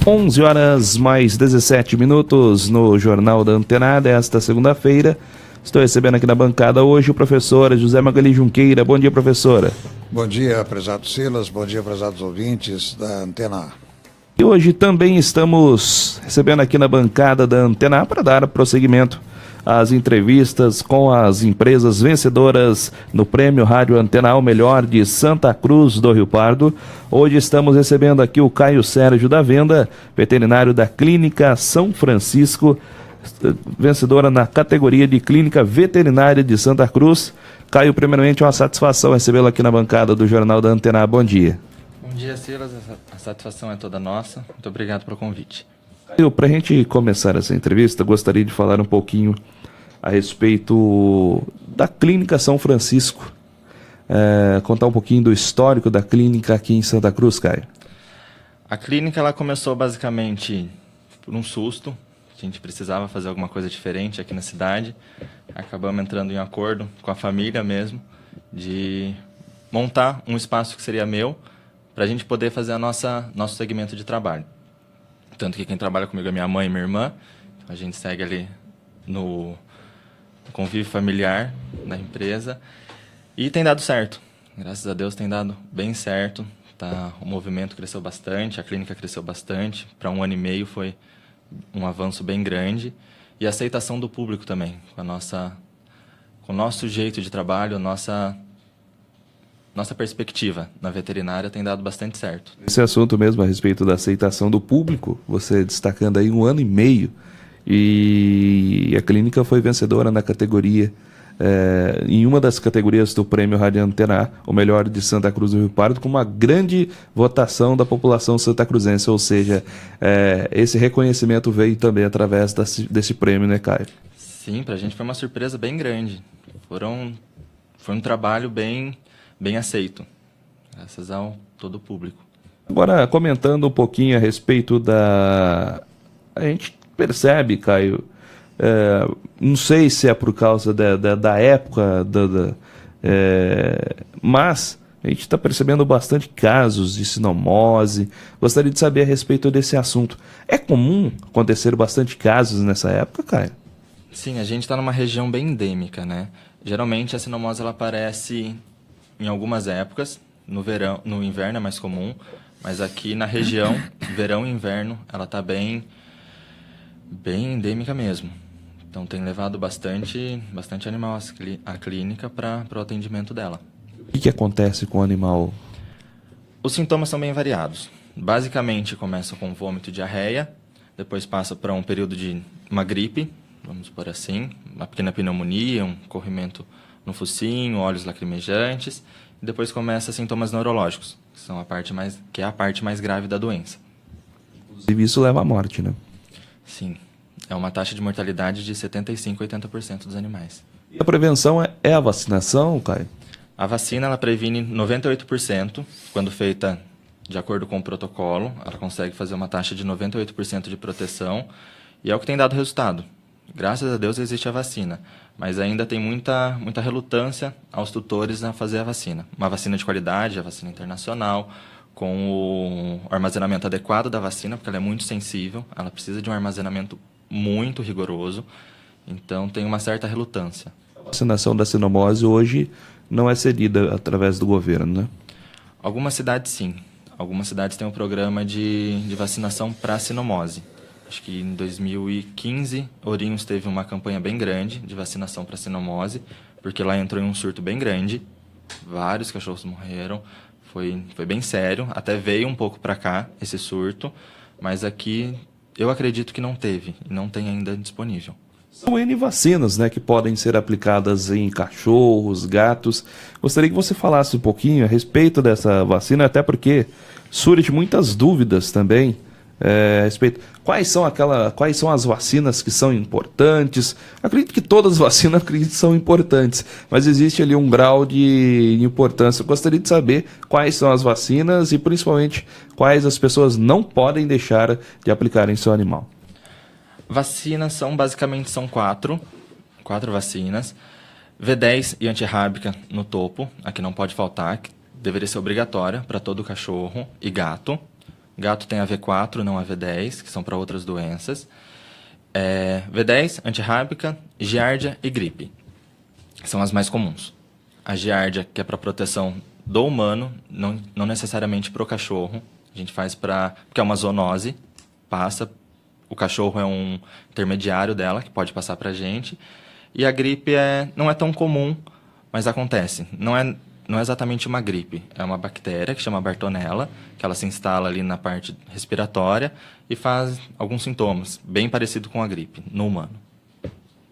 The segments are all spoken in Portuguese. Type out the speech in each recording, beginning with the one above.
11 horas mais 17 minutos no Jornal da Antena desta segunda-feira. Estou recebendo aqui na bancada hoje o professor José Magali Junqueira. Bom dia, professora. Bom dia, prezado Silas. Bom dia, prezados ouvintes da Antena. E hoje também estamos recebendo aqui na bancada da Antena para dar prosseguimento às entrevistas com as empresas vencedoras no Prêmio Rádio Antena, o melhor de Santa Cruz do Rio Pardo. Hoje estamos recebendo aqui o Caio Sérgio da Venda, veterinário da Clínica São Francisco, vencedora na categoria de Clínica Veterinária de Santa Cruz. Caio, primeiramente é uma satisfação recebê-lo aqui na bancada do Jornal da Antena. Bom dia. Bom dia, Silas. A satisfação é toda nossa. Muito obrigado pelo convite. Caio, para a gente começar essa entrevista, gostaria de falar um pouquinho a respeito da Clínica São Francisco. Contar um pouquinho do histórico da clínica aqui em Santa Cruz, Caio. A clínica ela começou basicamente por um susto. A gente precisava fazer alguma coisa diferente aqui na cidade. Acabamos entrando em acordo com a família mesmo de montar um espaço que seria meu para a gente poder fazer nosso segmento de trabalho. Tanto que quem trabalha comigo é minha mãe e minha irmã. A gente segue ali no convívio familiar da empresa e tem dado certo. Graças a Deus tem dado bem certo. O movimento cresceu bastante, a clínica cresceu bastante. Para 1 ano e meio foi um avanço bem grande. E a aceitação do público também, com o nosso jeito de trabalho, nossa perspectiva na veterinária tem dado bastante certo. Esse assunto mesmo a respeito da aceitação do público, você destacando aí 1 ano e meio, e a clínica foi vencedora na categoria, em uma das categorias do Prêmio Rádio Antena, o melhor de Santa Cruz do Rio Pardo, com uma grande votação da população santacruzense, ou seja, esse reconhecimento veio também através desse prêmio, né, Caio? Sim, para a gente foi uma surpresa bem grande. Foi um trabalho bem aceito, graças a todo o público. Agora, comentando um pouquinho a respeito a gente percebe, Caio, não sei se é por causa da época, mas a gente está percebendo bastante casos de sinomose. Gostaria de saber a respeito desse assunto. É comum acontecer bastante casos nessa época, Caio? Sim, a gente está numa região bem endêmica, né? Geralmente a sinomose ela aparece em algumas épocas, no inverno é mais comum, mas aqui na região, verão e inverno, ela está bem endêmica mesmo. Então tem levado bastante animal à clínica para o atendimento dela. O que acontece com o animal? Os sintomas são bem variados. Basicamente começa com vômito e diarreia, depois passa para um período de uma gripe, vamos por assim, uma pequena pneumonia, um corrimento no focinho, olhos lacrimejantes, e depois começa sintomas neurológicos, que é a parte mais grave da doença. Inclusive isso leva à morte, né? Sim, é uma taxa de mortalidade de 75% a 80% dos animais. E a prevenção é a vacinação, Caio? A vacina ela previne 98%, quando feita de acordo com o protocolo, ela consegue fazer uma taxa de 98% de proteção, e é o que tem dado resultado. Graças a Deus existe a vacina, mas ainda tem muita relutância aos tutores a fazer a vacina. Uma vacina de qualidade, a vacina internacional, com o armazenamento adequado da vacina, porque ela é muito sensível, ela precisa de um armazenamento muito rigoroso, então tem uma certa relutância. A vacinação da sinomose hoje não é cedida através do governo, né? Algumas cidades sim. Algumas cidades têm um programa de vacinação para sinomose. Acho que em 2015, Ourinhos teve uma campanha bem grande de vacinação para sinomose, porque lá entrou em um surto bem grande, vários cachorros morreram, foi bem sério, até veio um pouco para cá esse surto, mas aqui eu acredito que não teve, e não tem ainda disponível. São N vacinas, né, que podem ser aplicadas em cachorros, gatos. Gostaria que você falasse um pouquinho a respeito dessa vacina, até porque surge muitas dúvidas também a respeito. Quais são as vacinas que são importantes? Acredito que todas as vacinas são importantes, mas existe ali um grau de importância. Eu gostaria de saber quais são as vacinas e principalmente quais as pessoas não podem deixar de aplicar em seu animal. Vacinas basicamente são quatro vacinas. V10 e antirrábica no topo, a que não pode faltar, que deveria ser obrigatória para todo cachorro e gato. Gato tem a V4, não a V10, que são para outras doenças. V10, antirrábica, giardia e gripe. São as mais comuns. A giardia, que é para proteção do humano, não necessariamente para o cachorro. A gente faz porque é uma zoonose, passa. O cachorro é um intermediário dela, que pode passar para a gente. E a gripe não é tão comum, mas acontece. Não é exatamente uma gripe. É uma bactéria que chama Bartonella, que ela se instala ali na parte respiratória e faz alguns sintomas, bem parecido com a gripe, no humano.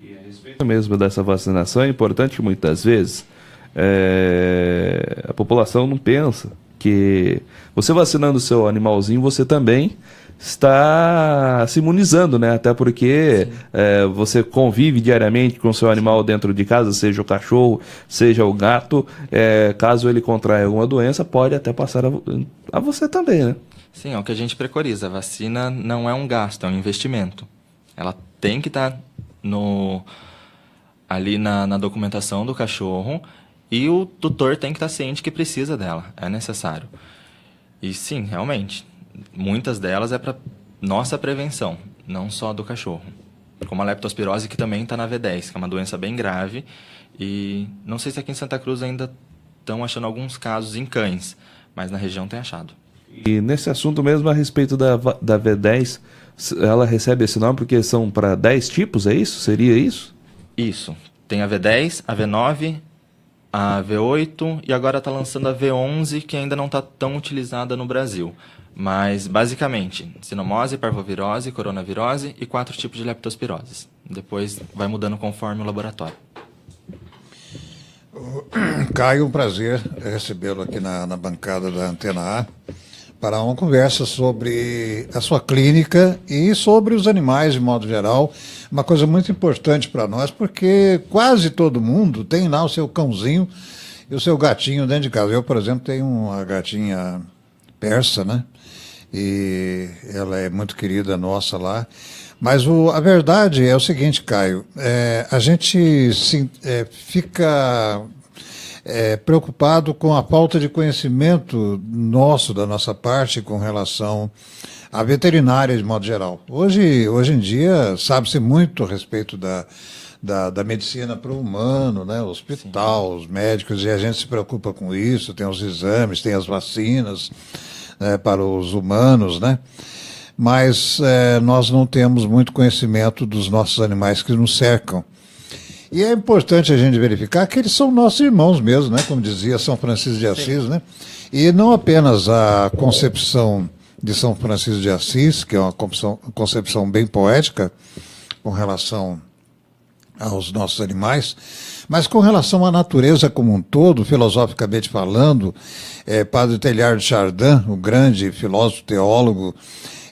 E a respeito mesmo dessa vacinação, é importante que muitas vezes a população não pensa que você vacinando o seu animalzinho, você também está se imunizando, né? Até porque você convive diariamente com o seu animal dentro de casa, seja o cachorro, seja o gato. Caso ele contraia alguma doença, pode até passar a você também, né? Sim, é o que a gente preconiza. A vacina não é um gasto, é um investimento. Ela tem que estar ali na documentação do cachorro e o tutor tem que estar ciente que precisa dela, é necessário. E sim, realmente, muitas delas é para nossa prevenção, não só do cachorro. Como a leptospirose, que também está na V10, que é uma doença bem grave. E não sei se aqui em Santa Cruz ainda estão achando alguns casos em cães, mas na região tem achado. E nesse assunto mesmo, a respeito da V10, ela recebe esse nome porque são para 10 tipos, é isso? Seria isso? Isso. Tem a V10, a V9, a V8 e agora está lançando a V11, que ainda não está tão utilizada no Brasil. Mas, basicamente, sinomose, parvovirose, coronavirose e 4 tipos de leptospiroses. Depois vai mudando conforme o laboratório. Caio, um prazer recebê-lo aqui na bancada da Antena A para uma conversa sobre a sua clínica e sobre os animais de modo geral. Uma coisa muito importante para nós, porque quase todo mundo tem lá o seu cãozinho e o seu gatinho dentro de casa. Eu, por exemplo, tenho uma gatinha persa, né? E ela é muito querida nossa lá. Mas a verdade é o seguinte, Caio, a gente fica preocupado com a falta de conhecimento da nossa parte, com relação à veterinária de modo geral. Hoje em dia, sabe-se muito a respeito da medicina para o humano, né? O hospital, sim, os médicos, e a gente se preocupa com isso, tem os exames, tem as vacinas, né, para os humanos, né? Mas nós não temos muito conhecimento dos nossos animais que nos cercam. E é importante a gente verificar que eles são nossos irmãos mesmo, né? Como dizia São Francisco de Assis, né? E não apenas a concepção de São Francisco de Assis, que é uma concepção bem poética com relação aos nossos animais, mas com relação à natureza como um todo, filosoficamente falando, Padre Teilhard de Chardin, o grande filósofo teólogo,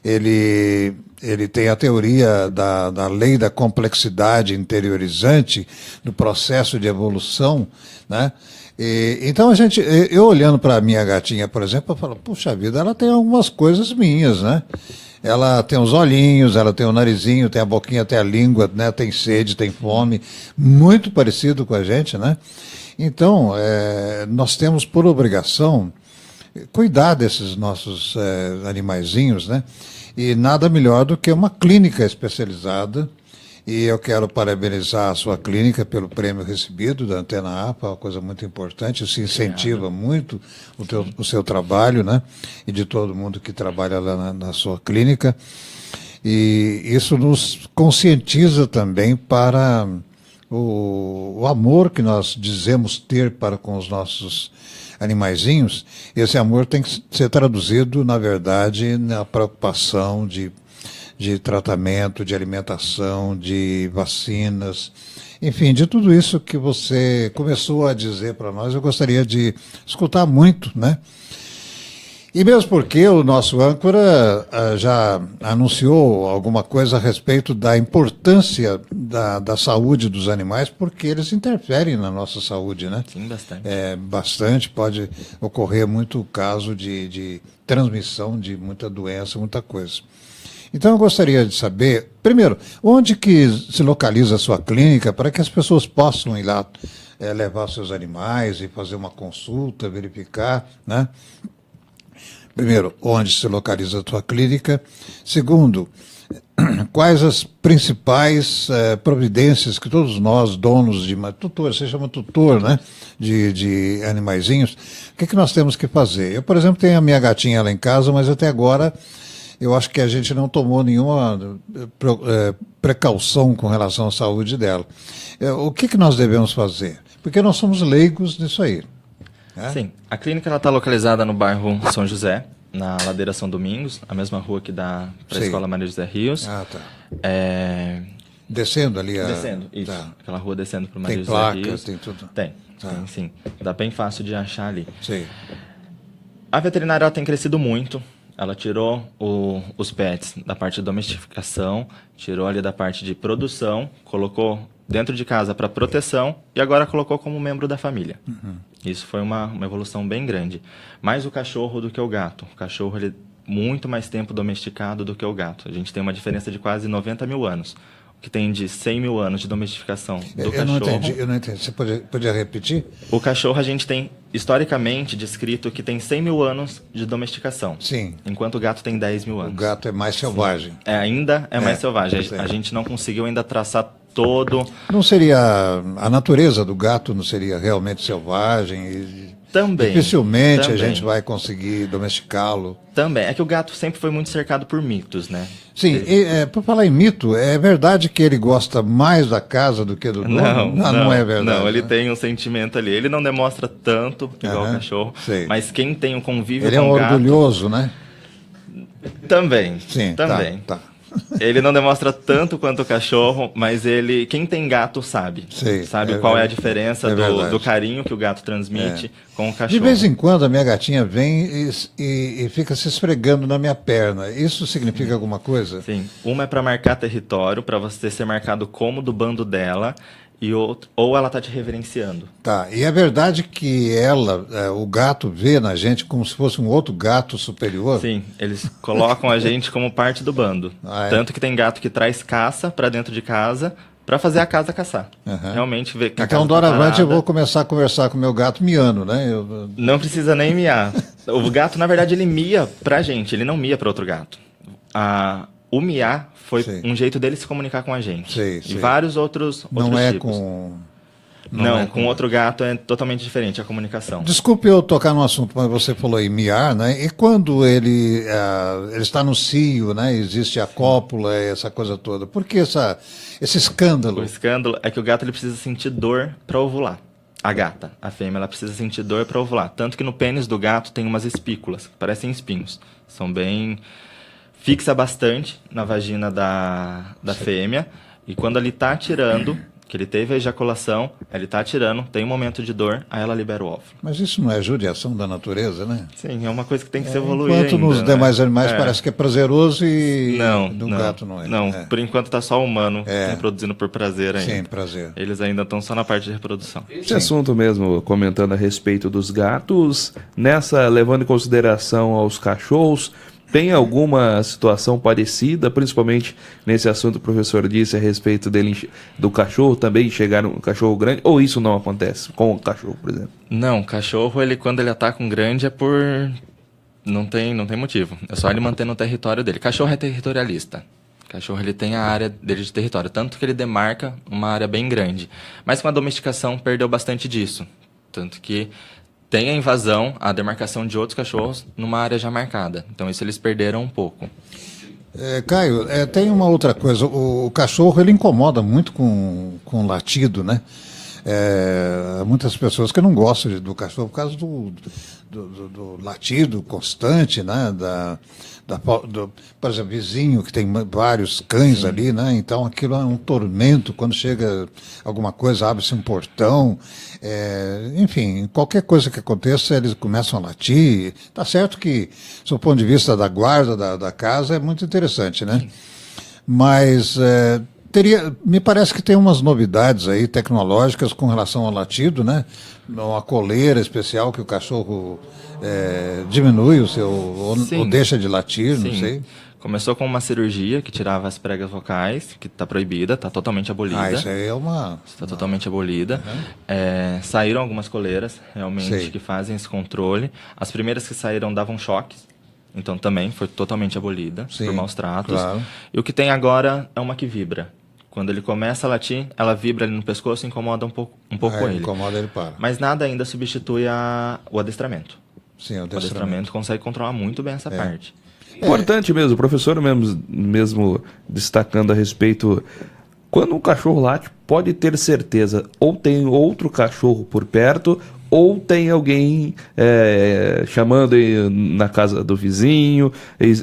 ele tem a teoria da lei da complexidade interiorizante do processo de evolução, né? Então eu olhando para a minha gatinha, por exemplo, eu falo, puxa vida, ela tem algumas coisas minhas, né? Ela tem os olhinhos, ela tem o narizinho, tem a boquinha, tem a língua, né? Tem sede, tem fome, muito parecido com a gente, né? Então, nós temos por obrigação cuidar desses nossos animaizinhos, né? E nada melhor do que uma clínica especializada. E eu quero parabenizar a sua clínica pelo prêmio recebido da Antena A, uma coisa muito importante. Isso incentiva muito o seu trabalho, né? E de todo mundo que trabalha lá na sua clínica. E isso nos conscientiza também para o amor que nós dizemos ter para com os nossos animaizinhos. Esse amor tem que ser traduzido, na verdade, na preocupação de tratamento, de alimentação, de vacinas, enfim, de tudo isso que você começou a dizer para nós. Eu gostaria de escutar muito, né? E mesmo porque o nosso âncora já anunciou alguma coisa a respeito da importância da saúde dos animais, porque eles interferem na nossa saúde, né? Sim, bastante. Bastante, pode ocorrer muito caso de transmissão de muita doença, muita coisa. Então eu gostaria de saber, primeiro, onde que se localiza a sua clínica para que as pessoas possam ir lá levar seus animais e fazer uma consulta, verificar, né? primeiro, onde se localiza a tua clínica. Segundo, quais as principais providências que todos nós, donos de tutor, você chama tutor, né, de animaizinhos, o que nós temos que fazer? Eu, por exemplo, tenho a minha gatinha lá em casa, mas até agora eu acho que a gente não tomou nenhuma precaução com relação à saúde dela. O que nós devemos fazer? Porque nós somos leigos nisso aí. Né? Sim, a clínica está localizada no bairro São José, na Ladeira São Domingos, a mesma rua que dá para a Escola Maria José Rios. Ah, tá. Descendo ali Descendo, isso. Tá. Aquela rua descendo para Maria tem José placas, Rios. tem tudo. Tem, sim. Dá bem fácil de achar ali. Sim. A veterinária ela tem crescido muito. Ela tirou os pets da parte de domesticação, tirou ali da parte de produção, colocou dentro de casa para proteção e agora colocou como membro da família. Uhum. Isso foi uma evolução bem grande. Mais o cachorro do que o gato. O cachorro ele é muito mais tempo domesticado do que o gato. A gente tem uma diferença de quase 90 mil anos. O que tem de 100 mil anos de domesticação do cachorro. Eu não entendi. Você podia repetir? O cachorro a gente tem, historicamente, descrito que tem 100 mil anos de domesticação. Sim. Enquanto o gato tem 10 mil anos. O gato é mais selvagem. Ainda é mais selvagem. A gente não conseguiu ainda traçar todo... Não seria... A natureza do gato não seria realmente selvagem? Também. Dificilmente a gente vai conseguir domesticá-lo. Também. É que o gato sempre foi muito cercado por mitos, né? Sim, por falar em mito, é verdade que ele gosta mais da casa do que do dono? Não é verdade. Não, ele tem um sentimento ali. Ele não demonstra tanto igual o cachorro, mas quem tem um convívio ele com o gato... Ele é orgulhoso, né? Também. Sim, também. Tá. Ele não demonstra tanto quanto o cachorro, mas quem tem gato sabe. Sabe qual é a diferença do carinho que o gato transmite com o cachorro. De vez em quando a minha gatinha vem e fica se esfregando na minha perna. Isso significa alguma coisa? Sim. Uma é para marcar território, para você ser marcado como do bando dela. Ou ela está te reverenciando. Tá, e é verdade que o gato vê na gente como se fosse um outro gato superior? Sim, eles colocam a gente como parte do bando. Tanto que tem gato que traz caça para dentro de casa para fazer a casa caçar. Realmente ver que a casa então, doravante eu vou começar a conversar com o meu gato miando, né? Não precisa nem miar. O gato, na verdade, ele mia pra gente, ele não mia para outro gato. O miar foi um jeito dele se comunicar com a gente. E vários outros não é tipos. Com outro gato é totalmente diferente a comunicação. Desculpe eu tocar no assunto, mas você falou em miar, né? E quando ele está no cio, né? Existe a cópula, essa coisa toda. Por que esse escândalo? O escândalo é que o gato ele precisa sentir dor para ovular. A gata, a fêmea, ela precisa sentir dor para ovular. Tanto que no pênis do gato tem umas espículas, que parecem espinhos. São bem... Fixa bastante na vagina da fêmea. E quando ele está tirando, que ele teve a ejaculação, ele está tirando, tem um momento de dor, aí ela libera o óvulo. Mas isso não é judiação da natureza, né? Sim, é uma coisa que tem que se evoluir enquanto ainda, nos demais animais parece que é prazeroso e no gato não é. Não, por enquanto está só o humano reproduzindo por prazer ainda. Sim, prazer. Eles ainda estão só na parte de reprodução. Esse assunto mesmo, comentando a respeito dos gatos, levando em consideração aos cachorros, tem alguma situação parecida, principalmente nesse assunto que o professor disse a respeito do cachorro também chegar um cachorro grande, ou isso não acontece com o cachorro, por exemplo? Não, o cachorro, quando ele ataca um grande é por... Não tem motivo, é só ele manter no território dele. Cachorro é territorialista. Cachorro ele tem a área dele de território, tanto que ele demarca uma área bem grande. Mas com a domesticação perdeu bastante disso, tanto que... Tem a invasão, a demarcação de outros cachorros numa área já marcada. Então, isso eles perderam um pouco. Caio, tem uma outra coisa. O cachorro, ele incomoda muito com o latido, né? Muitas pessoas que não gostam do cachorro por causa do latido constante, né? Por exemplo, vizinho que tem vários cães ali, né? Então aquilo é um tormento. Quando chega alguma coisa, abre-se um portão. Enfim, qualquer coisa que aconteça, eles começam a latir. Tá certo que, do ponto de vista da guarda da casa, é muito interessante, né? Mas Me parece que tem umas novidades aí tecnológicas com relação ao latido, né? Uma coleira especial que o cachorro diminui o seu ou deixa de latir, não sei. Começou com uma cirurgia que tirava as pregas vocais, que está proibida, está totalmente abolida. Isso aí é Está totalmente abolida. Saíram algumas coleiras, realmente, que fazem esse controle. As primeiras que saíram davam choques, então também foi totalmente abolida por maus tratos. Claro. E o que tem agora é uma que vibra. Quando ele começa a latir, ela vibra ali no pescoço e incomoda um pouco ele. Incomoda, ele para. Mas nada ainda substitui o adestramento. Sim, o adestramento consegue controlar muito bem essa parte. Importante mesmo, o professor mesmo destacando a respeito, quando um cachorro late, pode ter certeza, ou tem outro cachorro por perto, ou tem alguém chamando na casa do vizinho,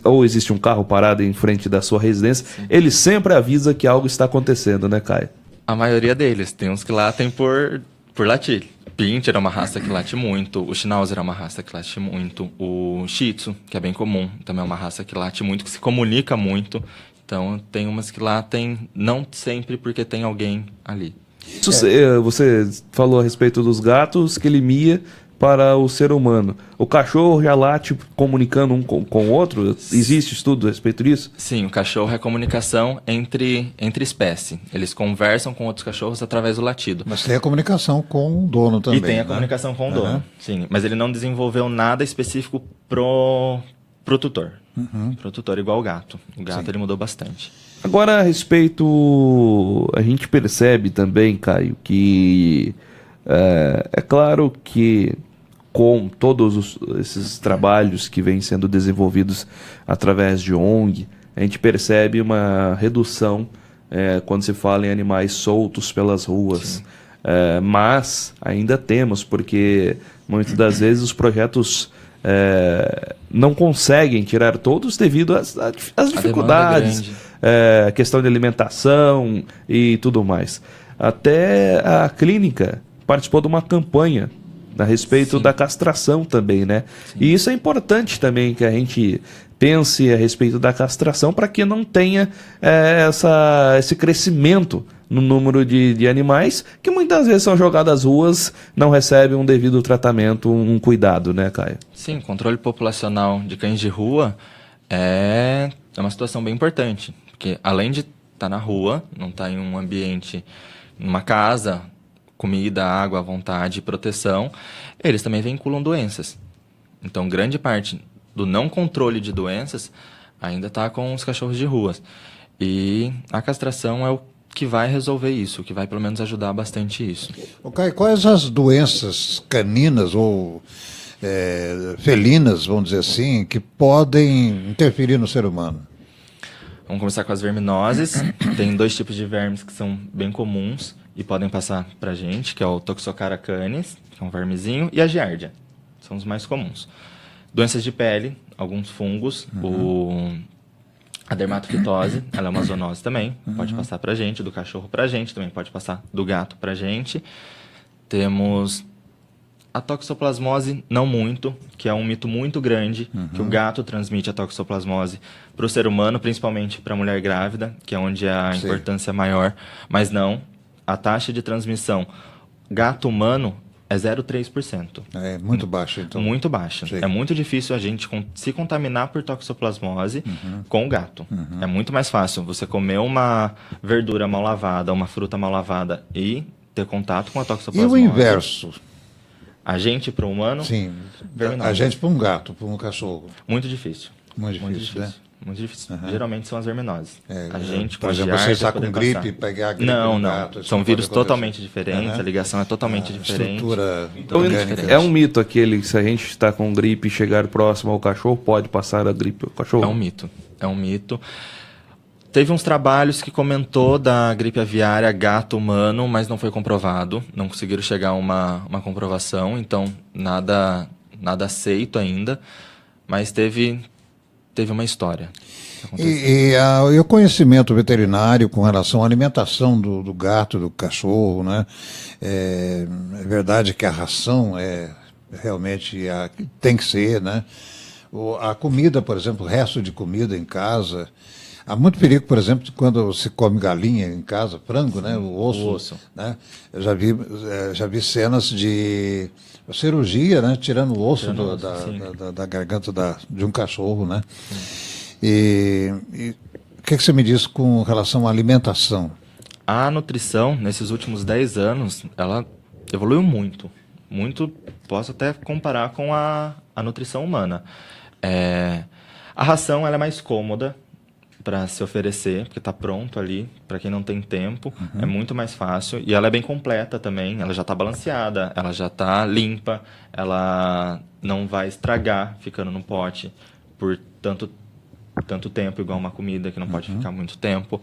ou existe um carro parado em frente da sua residência. Sim. Ele sempre avisa que algo está acontecendo, né, Caio? A maioria deles, tem uns que latem por latir. Pinscher é uma raça que late muito, o Schnauzer é uma raça que late muito, o Shih Tzu, que é bem comum, também é uma raça que late muito, que se comunica muito. Então, tem umas que latem, não sempre porque tem alguém ali. Você falou a respeito dos gatos que ele mia para o ser humano. O cachorro já late comunicando um com o outro? Existe estudo a respeito disso? Sim, o cachorro é comunicação entre espécie. Eles conversam com outros cachorros através do latido. Mas tem a comunicação com o dono também. E tem a comunicação com o dono, sim. Mas ele não desenvolveu nada específico pro tutor. Pro tutor, igual o gato. O gato ele mudou bastante. Agora, a respeito... A gente percebe também, Caio, que... É claro que com todos esses trabalhos que vêm sendo desenvolvidos através de ONG, a gente percebe uma redução quando se fala em animais soltos pelas ruas. Mas ainda temos, porque muitas das vezes os projetos não conseguem tirar todos devido às dificuldades, a questão de alimentação e tudo mais. Até a clínica participou de uma campanha a respeito da castração também, né? Sim. E isso é importante também que a gente pense a respeito da castração para que não tenha esse crescimento no número de animais que muitas vezes são jogados às ruas, não recebem um devido tratamento, um cuidado, né, Caio? Sim, controle populacional de cães de rua é uma situação bem importante, porque além de estar na rua, não estar em um ambiente, numa casa, comida, água à vontade, proteção, eles também vinculam doenças. Então, grande parte do não controle de doenças ainda está com os cachorros de rua. E a castração é o que vai resolver isso, que vai pelo menos ajudar bastante isso. Okay, quais as doenças caninas ou felinas, vamos dizer assim, que podem interferir no ser humano? Vamos começar com as verminoses. Tem 2 tipos de vermes que são bem comuns e podem passar para a gente, que é o Toxocara canis, que é um vermezinho, e a giardia. São os mais comuns. Doenças de pele, alguns fungos, a dermatofitose, ela é uma zoonose também, pode passar para a gente, do cachorro para a gente, também pode passar do gato para a gente. Temos a toxoplasmose, não muito, que é um mito muito grande, que o gato transmite a toxoplasmose para o ser humano, principalmente para a mulher grávida, que é onde a importância é maior, mas não. A taxa de transmissão gato-humano é 0,3%. É muito baixa, então. Muito baixa. É muito difícil a gente se contaminar por toxoplasmose com o gato. É muito mais fácil você comer uma verdura mal lavada, uma fruta mal lavada e ter contato com a toxoplasmose. E o inverso? A gente para o humano? Sim. Verminose. A gente para um gato, para um cachorro? Muito difícil. Muito difícil, né? Muito difícil. Geralmente são as verminoses. A gente, por exemplo, você está com gripe, pegar a gripe não, do gato... São vírus totalmente diferentes, a ligação é totalmente diferente. Estrutura orgânica. É um mito aquele, se a gente está com gripe e chegar próximo ao cachorro, pode passar a gripe ao cachorro? É um mito. Teve uns trabalhos que comentou da gripe aviária gato-humano, mas não foi comprovado. Não conseguiram chegar a uma comprovação, então nada aceito ainda. Mas teve uma história. E o conhecimento veterinário com relação à alimentação do gato, do cachorro, né? É verdade que a ração realmente tem que ser, né? A comida, por exemplo, o resto de comida em casa, Há muito perigo, por exemplo, quando se come galinha em casa, frango, né? O osso. Né? Eu já vi cenas de cirurgia, né? Tirando o osso da garganta de um cachorro, né? E o que você me diz com relação à alimentação? A nutrição, nesses últimos 10 anos, ela evoluiu muito. Muito, posso até comparar com a nutrição humana. A ração ela é mais cômoda para se oferecer, porque está pronto ali, para quem não tem tempo, é muito mais fácil. E ela é bem completa também, ela já está balanceada, ela já está limpa, ela não vai estragar ficando no pote por tanto tempo, igual uma comida que não pode ficar muito tempo.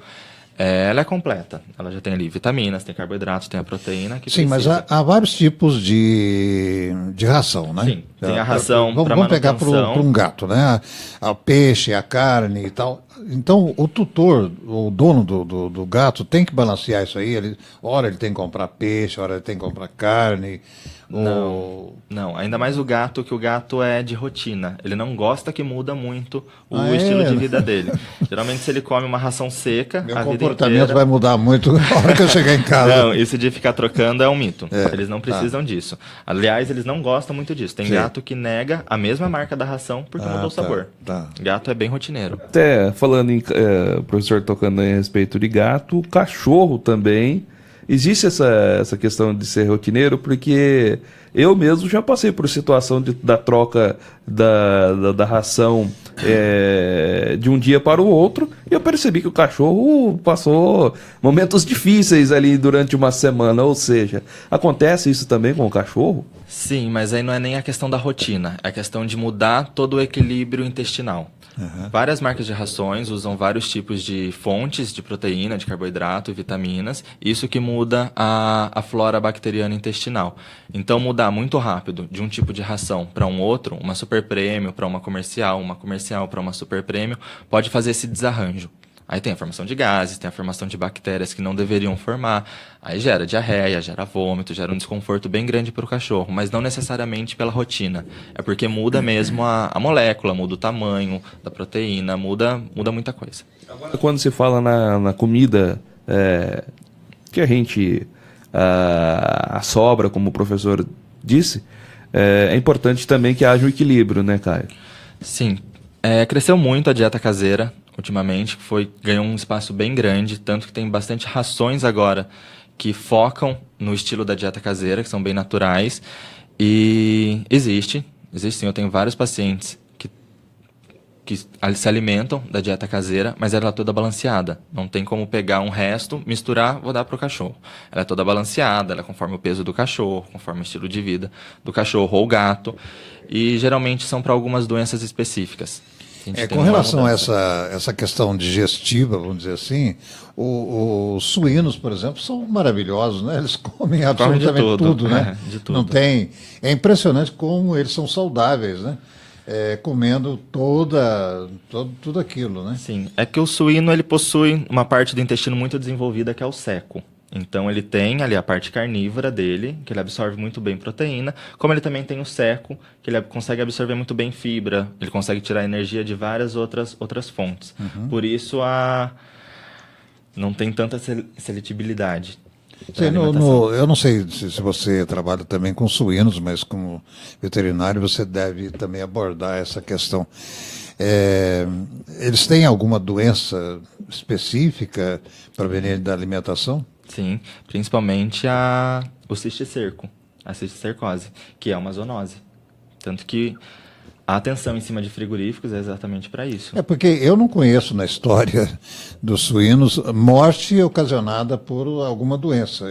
Ela é completa, ela já tem ali vitaminas, tem carboidratos, tem a proteína que Sim, precisa. mas há vários tipos de ração, né? Sim, tem a ração para Vamos pegar para um gato, né? O peixe, a carne e tal. Então, o tutor, o dono do gato tem que balancear isso aí. Ora ele tem que comprar peixe, ora ele tem que comprar carne. Não, ainda mais o gato, que o gato é de rotina. Ele não gosta que muda muito o estilo de vida dele. Geralmente, se ele come uma ração seca, Meu a vida comportamento inteira... vai mudar muito na hora que eu chegar em casa. Não, isso de ficar trocando é um mito. Eles não precisam disso. Aliás, eles não gostam muito disso. Tem gato que nega a mesma marca da ração porque mudou o sabor. Gato é bem rotineiro. Até falando em professor tocando a respeito de gato, cachorro também. Existe essa questão de ser rotineiro, porque eu mesmo já passei por situação da troca da ração de um dia para o outro, e eu percebi que o cachorro passou momentos difíceis ali durante uma semana. Ou seja, acontece isso também com o cachorro? Sim, mas aí não é nem a questão da rotina, é a questão de mudar todo o equilíbrio intestinal. Várias marcas de rações usam vários tipos de fontes de proteína, de carboidrato e vitaminas, isso que muda a flora bacteriana intestinal. Então, mudar muito rápido de um tipo de ração para um outro, uma super prêmio para uma comercial para uma super prêmio, pode fazer esse desarranjo. Aí tem a formação de gases, tem a formação de bactérias que não deveriam formar. Aí gera diarreia, gera vômito, gera um desconforto bem grande para o cachorro, mas não necessariamente pela rotina. É porque muda mesmo a molécula, muda o tamanho da proteína, muda muita coisa. Agora, quando se fala na comida que a gente sobra, como o professor disse, é importante também que haja um equilíbrio, né, Caio? Sim. Cresceu muito a dieta caseira. Ultimamente, ganhou um espaço bem grande, tanto que tem bastante rações agora que focam no estilo da dieta caseira, que são bem naturais. E existe sim, eu tenho vários pacientes que se alimentam da dieta caseira, mas ela é toda balanceada. Não tem como pegar um resto, misturar, vou dar para o cachorro. Ela é toda balanceada, ela é conforme o peso do cachorro, conforme o estilo de vida do cachorro ou gato. E geralmente são para algumas doenças específicas. Com relação a essa questão digestiva, vamos dizer assim, os suínos, por exemplo, são maravilhosos, né? Eles comem absolutamente tudo, né? De tudo. Não tem... É impressionante como eles são saudáveis, né? Comendo tudo aquilo, né? Sim, é que o suíno ele possui uma parte do intestino muito desenvolvida que é o seco. Então ele tem ali a parte carnívora dele, que ele absorve muito bem proteína, como ele também tem o seco, que ele consegue absorver muito bem fibra, ele consegue tirar energia de várias outras fontes. Por isso não tem tanta seletibilidade. Sim, eu não sei se você trabalha também com suínos, mas como veterinário você deve também abordar essa questão. Eles têm alguma doença específica proveniente da alimentação? Sim, principalmente o cisticerco, a cisticercose, que é uma zoonose. Tanto que a atenção em cima de frigoríficos é exatamente para isso. Porque eu não conheço na história dos suínos morte ocasionada por alguma doença.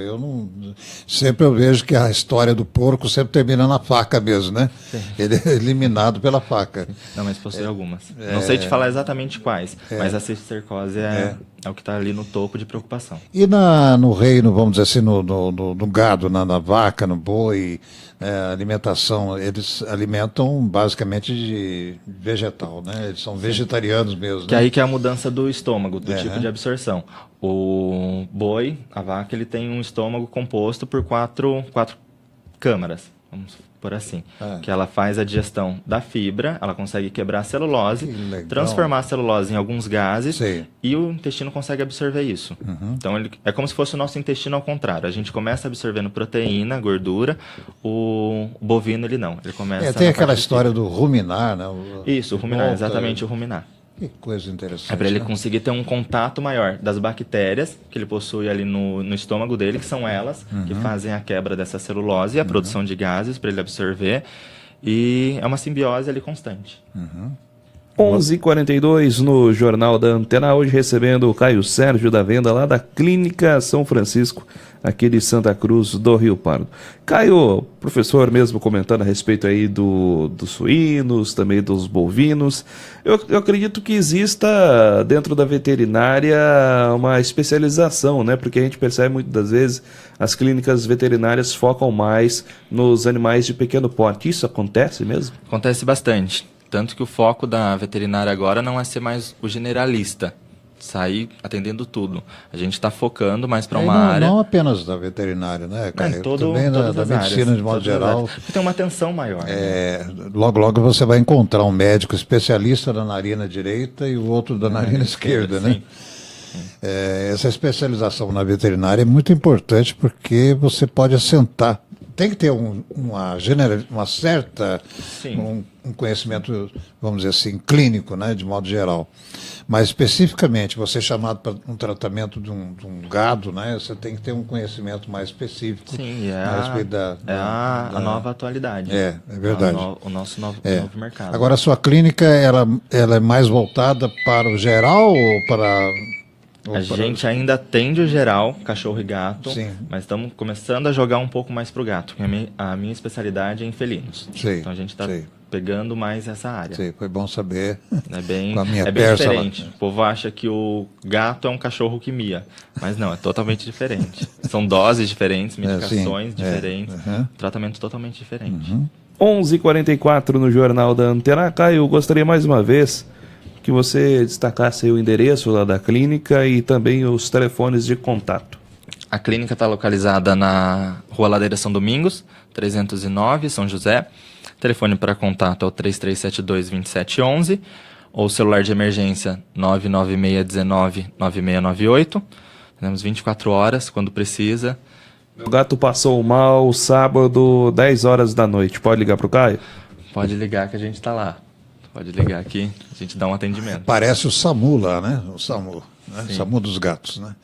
Sempre eu vejo que a história do porco sempre termina na faca mesmo, né? Sim. Ele é eliminado pela faca. Não, mas possui algumas. Não sei te falar exatamente quais, mas a cisticercose é o que está ali no topo de preocupação. E no reino, vamos dizer assim, no gado, na vaca, no boi, alimentação, eles alimentam basicamente de vegetal, né? Eles são vegetarianos mesmo. Que aí que é a mudança do estômago, do tipo de absorção. O boi, a vaca, ele tem um estômago composto por quatro câmaras, vamos por assim. Que ela faz a digestão da fibra, ela consegue quebrar a celulose, transformar a celulose em alguns gases e o intestino consegue absorver isso. Então é como se fosse o nosso intestino ao contrário. A gente começa absorvendo proteína, gordura, o bovino ele não. Ele começa tem aquela história do ruminar, né? Isso, o ruminar, exatamente o ruminar. Que coisa interessante. É para ele conseguir ter um contato maior das bactérias que ele possui ali no estômago dele, que são elas que fazem a quebra dessa celulose e a produção de gases para ele absorver. E é uma simbiose ali constante. 11h42 no Jornal da Antena, hoje recebendo o Caio Sérgio da Venda, lá da Clínica São Francisco, aqui de Santa Cruz do Rio Pardo. Caio, professor mesmo comentando a respeito aí dos suínos, também dos bovinos. Eu acredito que exista dentro da veterinária uma especialização, né? Porque a gente percebe muitas das vezes as clínicas veterinárias focam mais nos animais de pequeno porte. Isso acontece mesmo? Acontece bastante. Tanto que o foco da veterinária agora não é ser mais o generalista, sair atendendo tudo. A gente está focando mais para uma área... Não apenas da veterinária, né, Caio? Também da medicina áreas, de modo geral. Tem uma atenção maior. Logo você vai encontrar um médico especialista da narina direita e o outro da narina esquerda, né? Essa especialização na veterinária é muito importante porque você pode assentar. Tem que ter uma certa... Um conhecimento, vamos dizer assim, clínico, né, de modo geral. Mas, especificamente, você chamado para um tratamento de um gado, né, você tem que ter um conhecimento mais específico. Sim, a nova atualidade. É verdade. O nosso novo mercado. Agora, a sua clínica, ela é mais voltada para o geral ou para... A gente ainda atende o geral, cachorro e gato, mas estamos começando a jogar um pouco mais para o gato. A minha especialidade é em felinos. Então a gente está pegando mais essa área. Foi bom saber. É bem diferente. O povo acha que o gato é um cachorro que mia, mas não, é totalmente diferente. São doses diferentes, medicações diferentes, tratamento totalmente diferente. 11h44 no Jornal da Antena. Caio, gostaria mais uma vez que você destacasse aí o endereço lá da clínica e também os telefones de contato. A clínica está localizada na Rua Ladeira São Domingos, 309, São José. O telefone para contato é o 3372-2711 ou celular de emergência 99619-9698. Temos 24 horas quando precisa. O gato passou mal sábado, 10 horas da noite. Pode ligar para o Caio? Pode ligar que a gente está lá. Pode ligar aqui, a gente dá um atendimento. Parece o SAMU lá, né? O SAMU, né? SAMU dos gatos, né?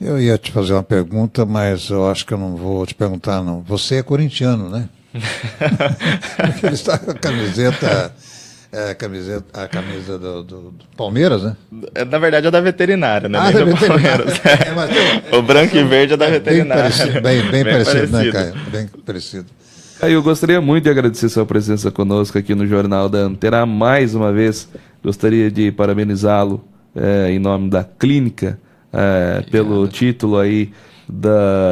Eu ia te fazer uma pergunta, mas eu acho que eu não vou te perguntar, não. Você é corintiano, né? Porque ele está com a camiseta... a camisa do Palmeiras, né? Na verdade é da veterinária, né? Da Palmeiras. O branco e verde é da veterinária. Bem parecido, né, Caio? Bem parecido. Eu gostaria muito de agradecer sua presença conosco aqui no Jornal da Antena. Mais uma vez, gostaria de parabenizá-lo em nome da clínica pelo título aí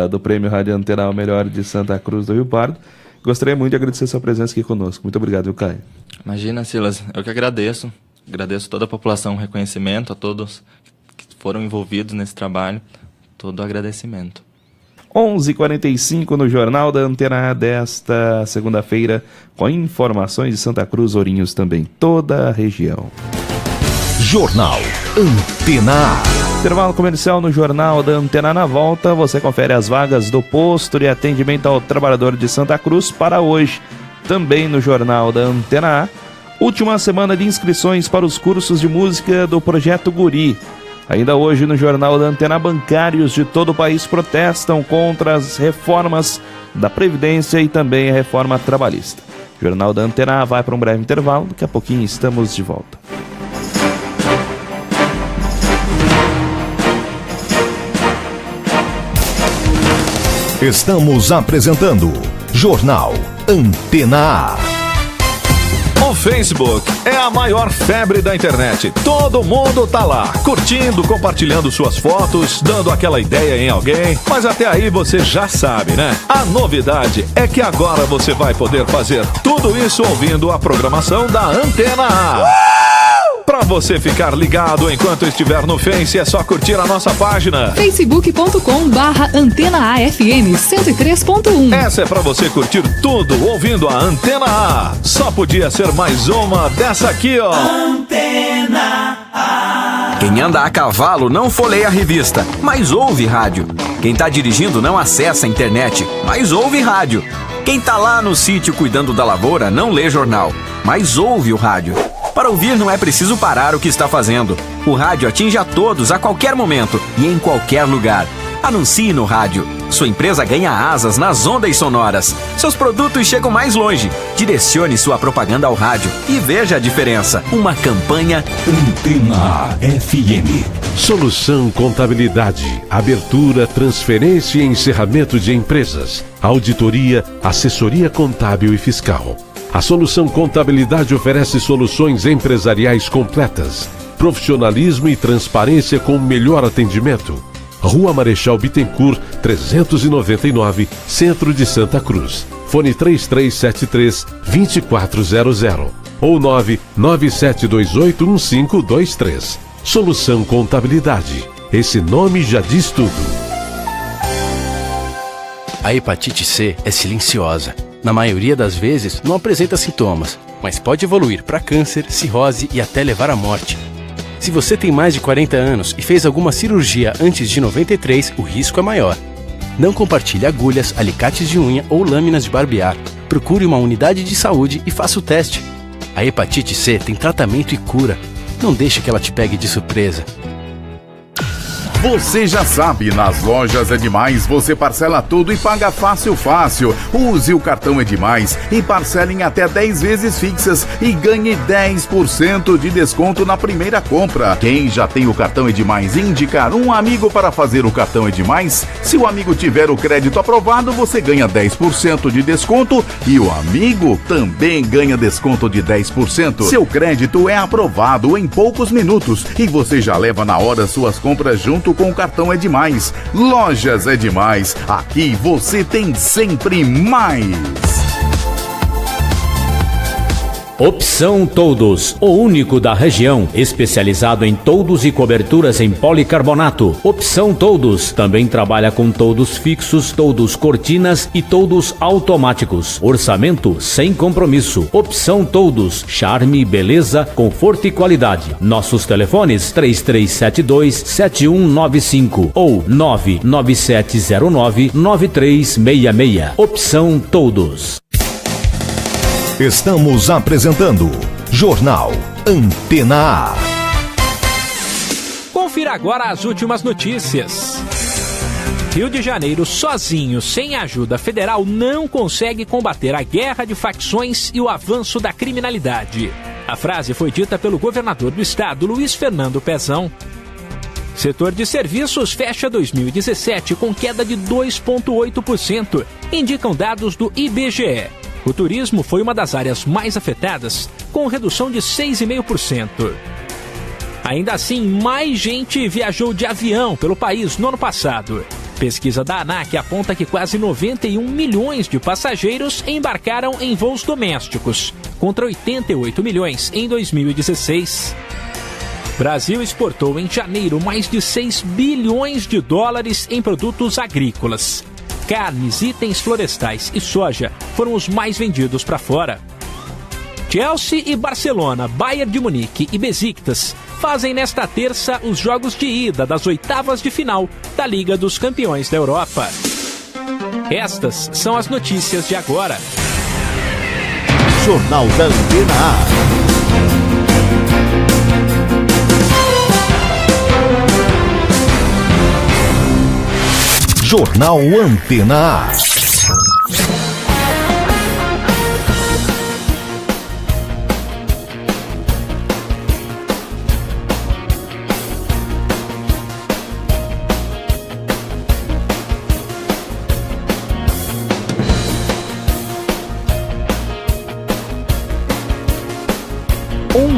do Prêmio Rádio Antena ao Melhor de Santa Cruz do Rio Pardo. Gostaria muito de agradecer sua presença aqui conosco. Muito obrigado, Caio. Imagina, Silas, eu que agradeço. Agradeço toda a população, o reconhecimento a todos que foram envolvidos nesse trabalho. Todo o agradecimento. 11h45 no Jornal da Antena desta segunda-feira, com informações de Santa Cruz, Ourinhos também, toda a região. Jornal Antena. Intervalo comercial no Jornal da Antena. Na volta, você confere as vagas do posto de atendimento ao trabalhador de Santa Cruz para hoje. Também no Jornal da Antena, última semana de inscrições para os cursos de música do Projeto Guri. Ainda hoje no Jornal da Antena, bancários de todo o país protestam contra as reformas da Previdência e também a reforma trabalhista. O Jornal da Antena vai para um breve intervalo, daqui a pouquinho estamos de volta. Estamos apresentando Jornal Antena. O Facebook é a maior febre da internet. Todo mundo tá lá, curtindo, compartilhando suas fotos, dando aquela ideia em alguém. Mas até aí você já sabe, né? A novidade é que agora você vai poder fazer tudo isso ouvindo a programação da Antena A. Para você ficar ligado enquanto estiver no Face, é só curtir a nossa página facebook.com/Antena A FM 103.1. Essa é para você curtir tudo ouvindo a Antena A. Só podia ser mais uma dessa aqui, ó. Antena A. Quem anda a cavalo não folheia a revista, mas ouve rádio. Quem tá dirigindo não acessa a internet, mas ouve rádio. Quem tá lá no sítio cuidando da lavoura não lê jornal, mas ouve o rádio. Para ouvir não é preciso parar o que está fazendo. O rádio atinge a todos a qualquer momento e em qualquer lugar. Anuncie no rádio. Sua empresa ganha asas nas ondas sonoras. Seus produtos chegam mais longe. Direcione sua propaganda ao rádio e veja a diferença. Uma campanha Antena FM. Solução Contabilidade, abertura, transferência e encerramento de empresas, auditoria, assessoria contábil e fiscal. A Solução Contabilidade oferece soluções empresariais completas, profissionalismo e transparência com o melhor atendimento. Rua Marechal Bittencourt, 399, Centro de Santa Cruz. Fone 3373-2400 ou 997281523. Solução Contabilidade. Esse nome já diz tudo. A hepatite C é silenciosa. Na maioria das vezes, não apresenta sintomas, mas pode evoluir para câncer, cirrose e até levar à morte. Se você tem mais de 40 anos e fez alguma cirurgia antes de 93, o risco é maior. Não compartilhe agulhas, alicates de unha ou lâminas de barbear. Procure uma unidade de saúde e faça o teste. A hepatite C tem tratamento e cura. Não deixe que ela te pegue de surpresa. Você já sabe, nas lojas É Demais você parcela tudo e paga fácil. Use o cartão É Demais e parcele em até 10 vezes fixas e ganhe 10% de desconto na primeira compra. Quem já tem o cartão É Demais e indicar um amigo para fazer o cartão É Demais, se o amigo tiver o crédito aprovado, você ganha 10% de desconto e o amigo também ganha desconto de 10%. Seu crédito é aprovado em poucos minutos e você já leva na hora suas compras junto com o cartão É Demais. Lojas É Demais. Aqui você tem sempre mais. Opção Toldos, o único da região, especializado em toldos e coberturas em policarbonato. Opção Toldos também trabalha com toldos fixos, toldos cortinas e toldos automáticos. Orçamento sem compromisso. Opção Toldos, charme, beleza, conforto e qualidade. Nossos telefones 3372-7195 ou 99709-9366. Opção Toldos. Estamos apresentando Jornal Antena A. Confira agora as últimas notícias. Rio de Janeiro, sozinho, sem ajuda federal, não consegue combater a guerra de facções e o avanço da criminalidade. A frase foi dita pelo governador do estado, Luiz Fernando Pezão. Setor de serviços fecha 2017 com queda de 2,8%, indicam dados do IBGE. O turismo foi uma das áreas mais afetadas, com redução de 6,5%. Ainda assim, mais gente viajou de avião pelo país no ano passado. Pesquisa da ANAC aponta que quase 91 milhões de passageiros embarcaram em voos domésticos, contra 88 milhões em 2016. Brasil exportou em janeiro mais de 6 bilhões de dólares em produtos agrícolas. Carnes, itens florestais e soja foram os mais vendidos para fora. Chelsea e Barcelona, Bayern de Munique e Besiktas fazem nesta terça os jogos de ida das oitavas de final da Liga dos Campeões da Europa. Estas são as notícias de agora. Jornal da Antena A. Jornal Antena A.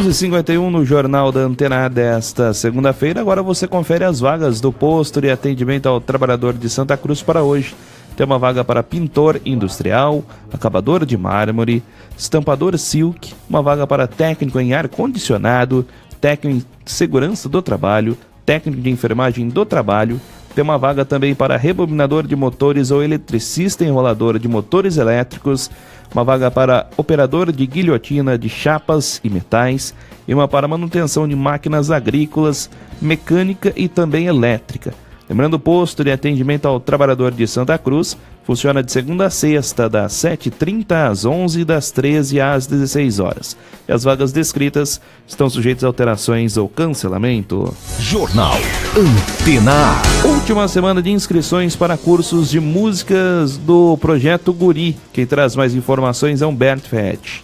e 51 no Jornal da Antena A desta segunda-feira. Agora você confere as vagas do posto de atendimento ao trabalhador de Santa Cruz para hoje. Tem uma vaga para pintor industrial, acabador de mármore, estampador silk, uma vaga para técnico em ar-condicionado, técnico de segurança do trabalho, técnico de enfermagem do trabalho. Tem uma vaga também para rebobinador de motores ou eletricista enrolador de motores elétricos, uma vaga para operador de guilhotina de chapas e metais e uma para manutenção de máquinas agrícolas, mecânica e também elétrica. Lembrando, o posto de atendimento ao trabalhador de Santa Cruz funciona de segunda a sexta, das 7h30 às 11h, das 13h às 16 horas. E as vagas descritas estão sujeitas a alterações ou cancelamento. Jornal Antena A. Última semana de inscrições para cursos de músicas do Projeto Guri. Quem traz mais informações é Humberto Ferretti.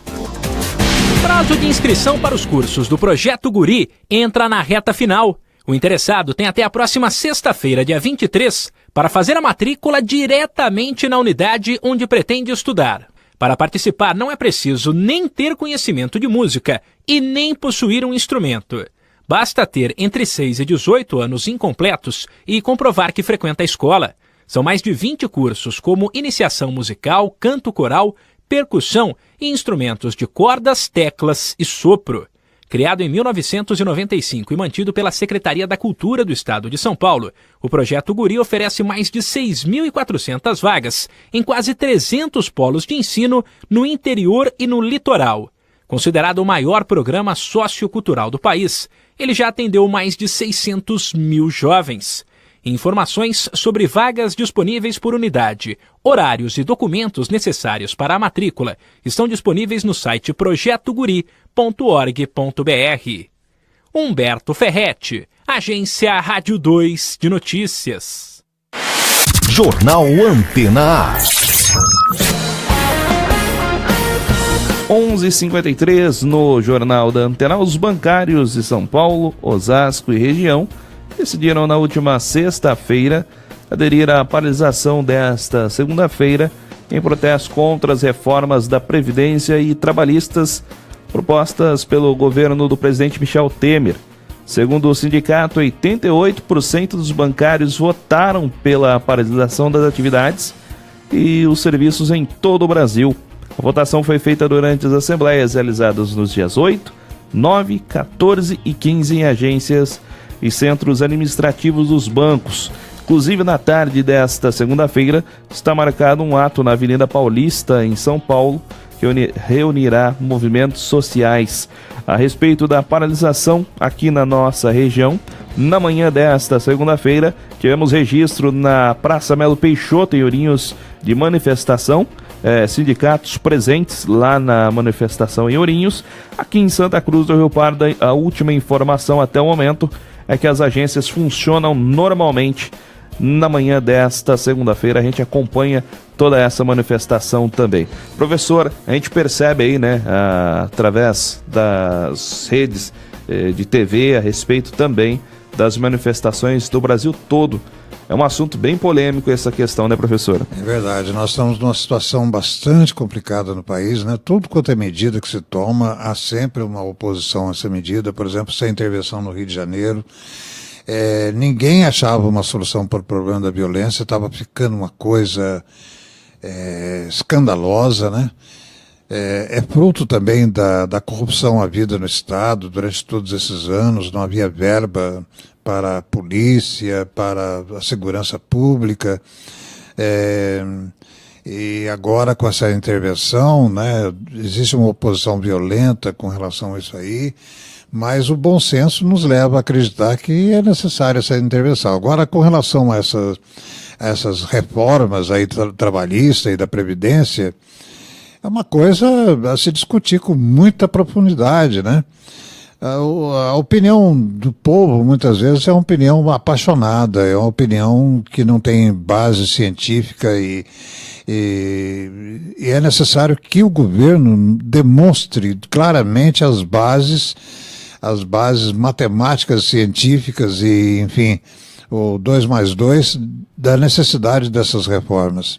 Prazo de inscrição para os cursos do Projeto Guri entra na reta final. O interessado tem até a próxima sexta-feira, dia 23, para fazer a matrícula diretamente na unidade onde pretende estudar. Para participar, não é preciso nem ter conhecimento de música e nem possuir um instrumento. Basta ter entre 6 e 18 anos incompletos e comprovar que frequenta a escola. São mais de 20 cursos, como iniciação musical, canto coral, percussão e instrumentos de cordas, teclas e sopro. Criado em 1995 e mantido pela Secretaria da Cultura do Estado de São Paulo, o Projeto Guri oferece mais de 6.400 vagas em quase 300 polos de ensino no interior e no litoral. Considerado o maior programa sociocultural do país, ele já atendeu mais de 600 mil jovens. Informações sobre vagas disponíveis por unidade, horários e documentos necessários para a matrícula estão disponíveis no site projetoguri.org.br. Humberto Ferretti, Agência Rádio 2 de Notícias. Jornal Antena A. 11h53 no Jornal da Antena. Os bancários de São Paulo, Osasco e região decidiram na última sexta-feira aderir à paralisação desta segunda-feira em protesto contra as reformas da Previdência e trabalhistas propostas pelo governo do presidente Michel Temer. Segundo o sindicato, 88% dos bancários votaram pela paralisação das atividades e os serviços em todo o Brasil. A votação foi feita durante as assembleias realizadas nos dias 8, 9, 14 e 15 em agências e centros administrativos dos bancos. Inclusive, na tarde desta segunda-feira, está marcado um ato na Avenida Paulista, em São Paulo, que reunirá movimentos sociais. A respeito da paralisação aqui na nossa região, na manhã desta segunda-feira, tivemos registro na Praça Melo Peixoto, em Ourinhos, de manifestação. Sindicatos presentes lá na manifestação em Ourinhos. Aqui em Santa Cruz do Rio Pardo, a última informação até o momento é que as agências funcionam normalmente. Na manhã desta segunda-feira a gente acompanha toda essa manifestação também. Professor, a gente percebe aí, né, através das redes de TV a respeito também das manifestações do Brasil todo. É um assunto bem polêmico essa questão, né, professor? É verdade, nós estamos numa situação bastante complicada no país, né? Tudo quanto é medida que se toma, há sempre uma oposição a essa medida. Por exemplo, essa intervenção no Rio de Janeiro, ninguém achava uma solução para o problema da violência, estava ficando uma coisa escandalosa, né? É fruto também da corrupção havida no Estado durante todos esses anos. Não havia verba para a polícia, para a segurança pública, e agora com essa intervenção, né, existe uma oposição violenta com relação a isso aí, mas o bom senso nos leva a acreditar que é necessária essa intervenção. Agora, com relação a essas reformas aí trabalhistas e da Previdência, é uma coisa a se discutir com muita profundidade, né? A opinião do povo, muitas vezes, é uma opinião apaixonada, é uma opinião que não tem base científica e é necessário que o governo demonstre claramente as bases matemáticas, científicas e, enfim, o 2+2 da necessidade dessas reformas.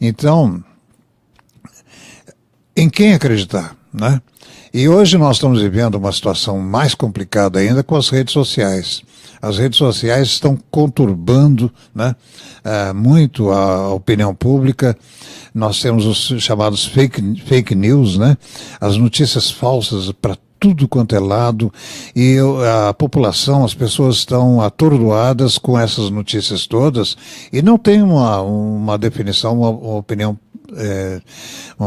Então, em quem acreditar, né? E hoje nós estamos vivendo uma situação mais complicada ainda com as redes sociais. As redes sociais estão conturbando, né, muito a opinião pública. Nós temos os chamados fake news, né? As notícias falsas para tudo quanto é lado, e a população, as pessoas estão atordoadas com essas notícias todas e não tem uma definição, uma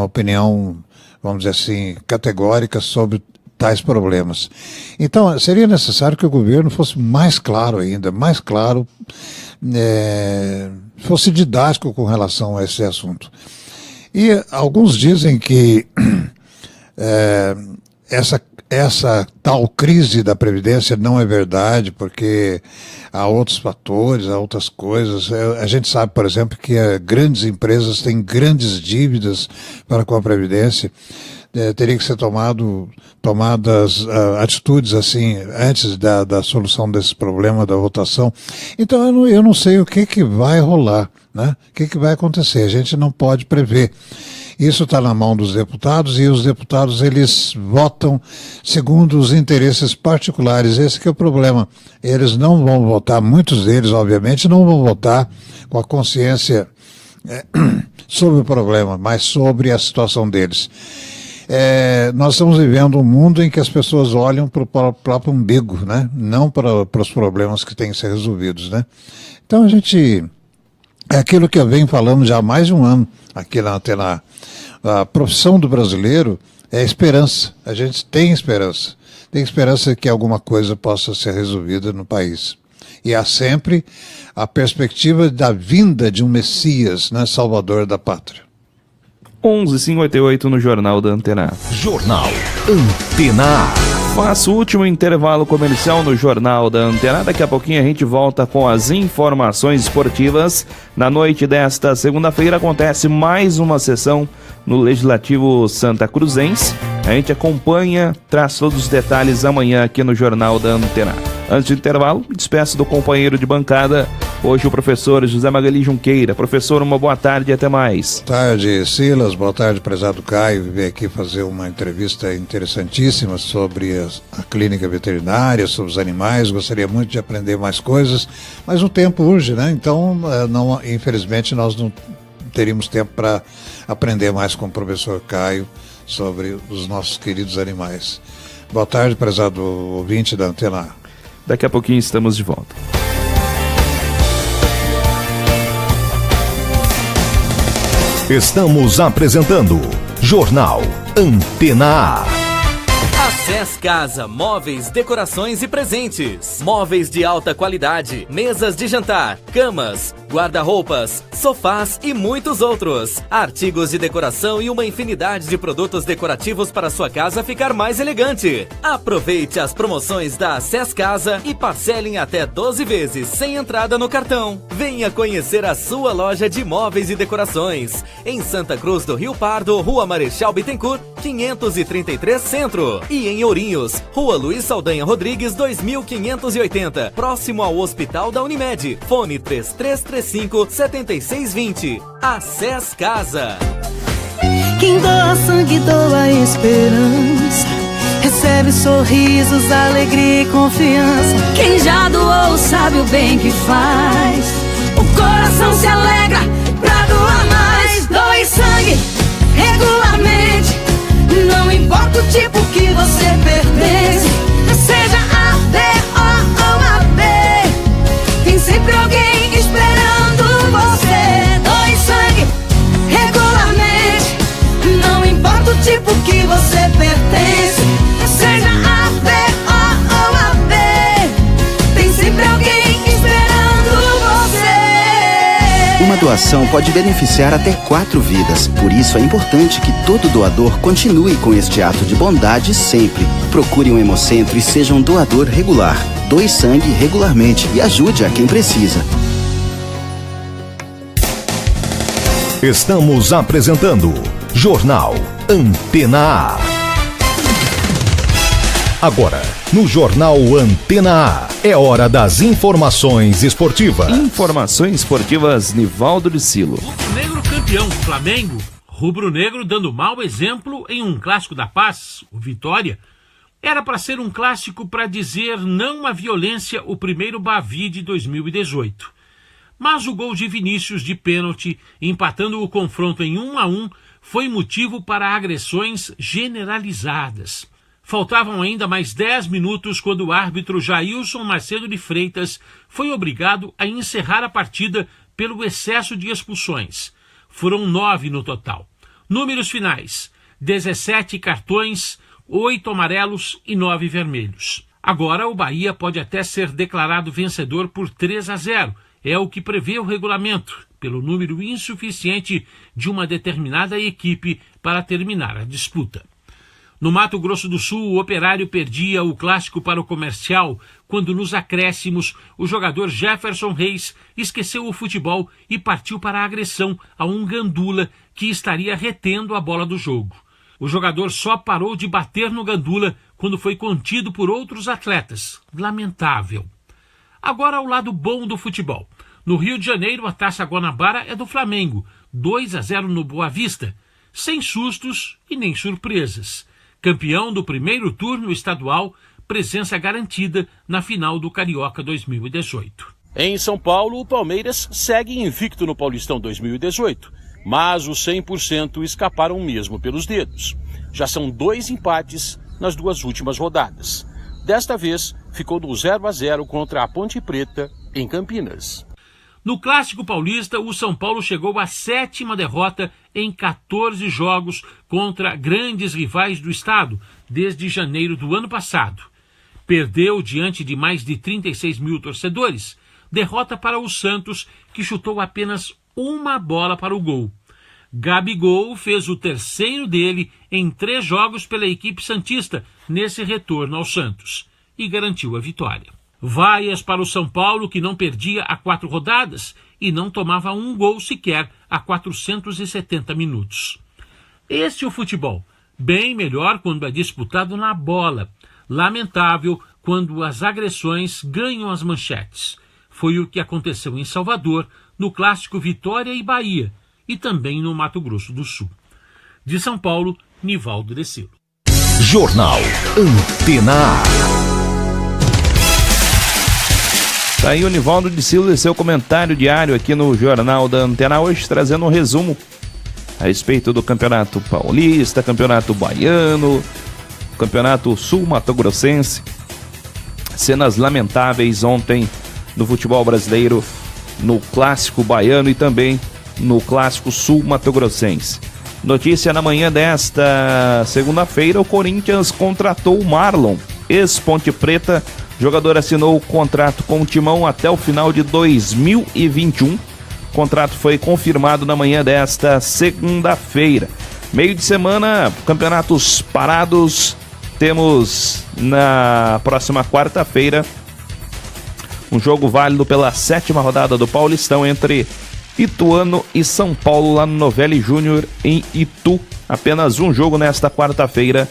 opinião, vamos dizer assim, categórica sobre tais problemas. Então, seria necessário que o governo fosse mais claro ainda, mais claro, fosse didático com relação a esse assunto. E alguns dizem que essa tal crise da Previdência não é verdade, porque há outros fatores, há outras coisas. A gente sabe, por exemplo, que grandes empresas têm grandes dívidas para com a Previdência. Teria que ser tomadas atitudes assim antes da solução desse problema da votação. Então eu não sei o que vai rolar, né? O que vai acontecer. A gente não pode prever. Isso está na mão dos deputados, e os deputados eles votam segundo os interesses particulares. Esse que é o problema. Eles não vão votar, muitos deles obviamente não vão votar com a consciência sobre o problema, mas sobre a situação deles. Nós estamos vivendo um mundo em que as pessoas olham para o próprio umbigo, né? Não para os problemas que têm que ser resolvidos, né? Então é aquilo que eu venho falando já há mais de um ano aqui na Antena. A profissão do brasileiro é esperança. A gente tem esperança. Tem esperança que alguma coisa possa ser resolvida no país. E há sempre a perspectiva da vinda de um Messias, né, salvador da pátria. 11h58 no Jornal da Antena. Jornal Antena. Faço o último intervalo comercial no Jornal da Antena. Daqui a pouquinho a gente volta com as informações esportivas. Na noite desta segunda-feira acontece mais uma sessão no Legislativo Santa Cruzense. A gente acompanha, traz todos os detalhes amanhã aqui no Jornal da Antena. Antes do intervalo, me despeço do companheiro de bancada, hoje o professor José Magali Junqueira. Professor, uma boa tarde e até mais. Boa tarde, Silas. Boa tarde, prezado Caio. Vim aqui fazer uma entrevista interessantíssima sobre a clínica veterinária, sobre os animais. Gostaria muito de aprender mais coisas, mas o tempo urge, né? Então, infelizmente, nós não teríamos tempo para aprender mais com o professor Caio sobre os nossos queridos animais. Boa tarde, prezado ouvinte da Antena. Daqui a pouquinho estamos de volta. Estamos apresentando Jornal Antena A. Acess Casa, móveis, decorações e presentes. Móveis de alta qualidade, mesas de jantar, camas, guarda-roupas, sofás e muitos outros. Artigos de decoração e uma infinidade de produtos decorativos para sua casa ficar mais elegante. Aproveite as promoções da Acess Casa e parcelem até 12 vezes sem entrada no cartão. Venha conhecer a sua loja de móveis e decorações. Em Santa Cruz do Rio Pardo, Rua Marechal Bittencourt, 533 Centro. E em Ourinhos, Rua Luiz Saldanha Rodrigues, 2580, próximo ao Hospital da Unimed. Fone 3335-7620. Acess Casa. Quem doa sangue, doa esperança. Recebe sorrisos, alegria e confiança. Quem já doou sabe o bem que faz. O coração se alegra pra doar mais. Doe sangue regularmente. Não importa o tipo que você pertence, seja A, B ou AB, tem sempre alguém esperando você. Doe sangue regularmente. Não importa o tipo que você pertence, seja A, B ou AB, tem sempre alguém esperando você. Uma doação pode beneficiar até 4 vidas. Por isso é importante que todo doador continue com este ato de bondade sempre. Procure um hemocentro e seja um doador regular. Doe sangue regularmente e ajude a quem precisa. Estamos apresentando Jornal Antena A. Agora, no Jornal Antena A, é hora das informações esportivas. Informações esportivas, Nivaldo de Silo. Rubro-negro campeão, Flamengo. Rubro-negro dando mau exemplo em um clássico da paz, o Vitória. Era para ser um clássico para dizer não à violência, o primeiro Bavi de 2018. Mas o gol de Vinícius de pênalti, empatando o confronto em 1-1, foi motivo para agressões generalizadas. Faltavam ainda mais 10 minutos quando o árbitro Jailson Macedo de Freitas foi obrigado a encerrar a partida pelo excesso de expulsões. Foram 9 no total. Números finais: 17 cartões, 8 amarelos e 9 vermelhos. Agora o Bahia pode até ser declarado vencedor por 3-0. É o que prevê o regulamento, pelo número insuficiente de uma determinada equipe para terminar a disputa. No Mato Grosso do Sul, o Operário perdia o clássico para o Comercial, quando nos acréscimos o jogador Jefferson Reis esqueceu o futebol e partiu para a agressão a um Gandula que estaria retendo a bola do jogo. O jogador só parou de bater no Gandula quando foi contido por outros atletas. Lamentável. Agora ao lado bom do futebol. No Rio de Janeiro, a Taça Guanabara é do Flamengo, 2-0 no Boa Vista, sem sustos e nem surpresas. Campeão do primeiro turno estadual, presença garantida na final do Carioca 2018. Em São Paulo, o Palmeiras segue invicto no Paulistão 2018, mas os 100% escaparam mesmo pelos dedos. Já são 2 empates nas 2 últimas rodadas. Desta vez, ficou no 0-0 contra a Ponte Preta, em Campinas. No Clássico Paulista, o São Paulo chegou à 7ª derrota em 14 jogos contra grandes rivais do estado desde janeiro do ano passado. Perdeu diante de mais de 36 mil torcedores. Derrota para o Santos, que chutou apenas uma bola para o gol. Gabigol fez o 3º dele em 3 jogos pela equipe santista nesse retorno ao Santos e garantiu a vitória. Vaias para o São Paulo, que não perdia há 4 rodadas e não tomava um gol sequer há 470 minutos. Este é o futebol, bem melhor quando é disputado na bola. Lamentável quando as agressões ganham as manchetes. Foi o que aconteceu em Salvador, no clássico Vitória e Bahia, e também no Mato Grosso do Sul. De São Paulo, Nivaldo Decilo. Jornal Antena A. Tá aí o Nivaldo Decilo e seu comentário diário aqui no Jornal da Antena, hoje trazendo um resumo a respeito do Campeonato Paulista, Campeonato Baiano, Campeonato Sul-Mato-Grossense. Cenas lamentáveis ontem no futebol brasileiro, no Clássico Baiano e também no Clássico Sul-Mato-Grossense. Notícia na manhã desta segunda-feira, o Corinthians contratou o Marlon, ex-Ponte Preta. O jogador assinou o contrato com o Timão até o final de 2021. O contrato foi confirmado na manhã desta segunda-feira. Meio de semana, campeonatos parados. Temos na próxima quarta-feira um jogo válido pela 7ª rodada do Paulistão entre Ituano e São Paulo, lá no Novelli Júnior em Itu. Apenas um jogo nesta quarta-feira.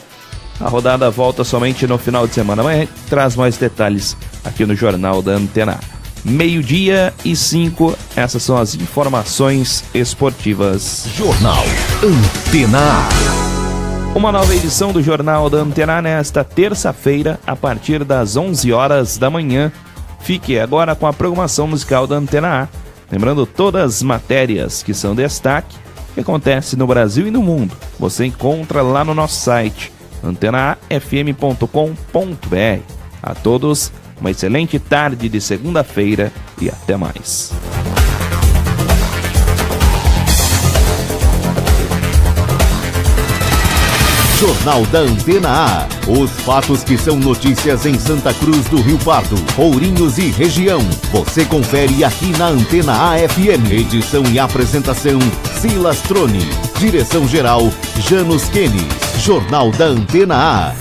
A rodada volta somente no final de semana. Amanhã traz mais detalhes aqui no Jornal da Antena. 12:05, essas são as informações esportivas. Jornal Antena A. Uma nova edição do Jornal da Antena nesta terça-feira, a partir das 11 horas da manhã. Fique agora com a programação musical da Antena A. Lembrando, todas as matérias que são destaque, que acontece no Brasil e no mundo, você encontra lá no nosso site antenaafm.com.br. A todos, uma excelente tarde de segunda-feira e até mais. Jornal da Antena A. Os fatos que são notícias em Santa Cruz do Rio Pardo, Ourinhos e região. Você confere aqui na Antena A FM. Edição e apresentação, Silas Troni. Direção-geral, Janus Kenis. Jornal da Antena A.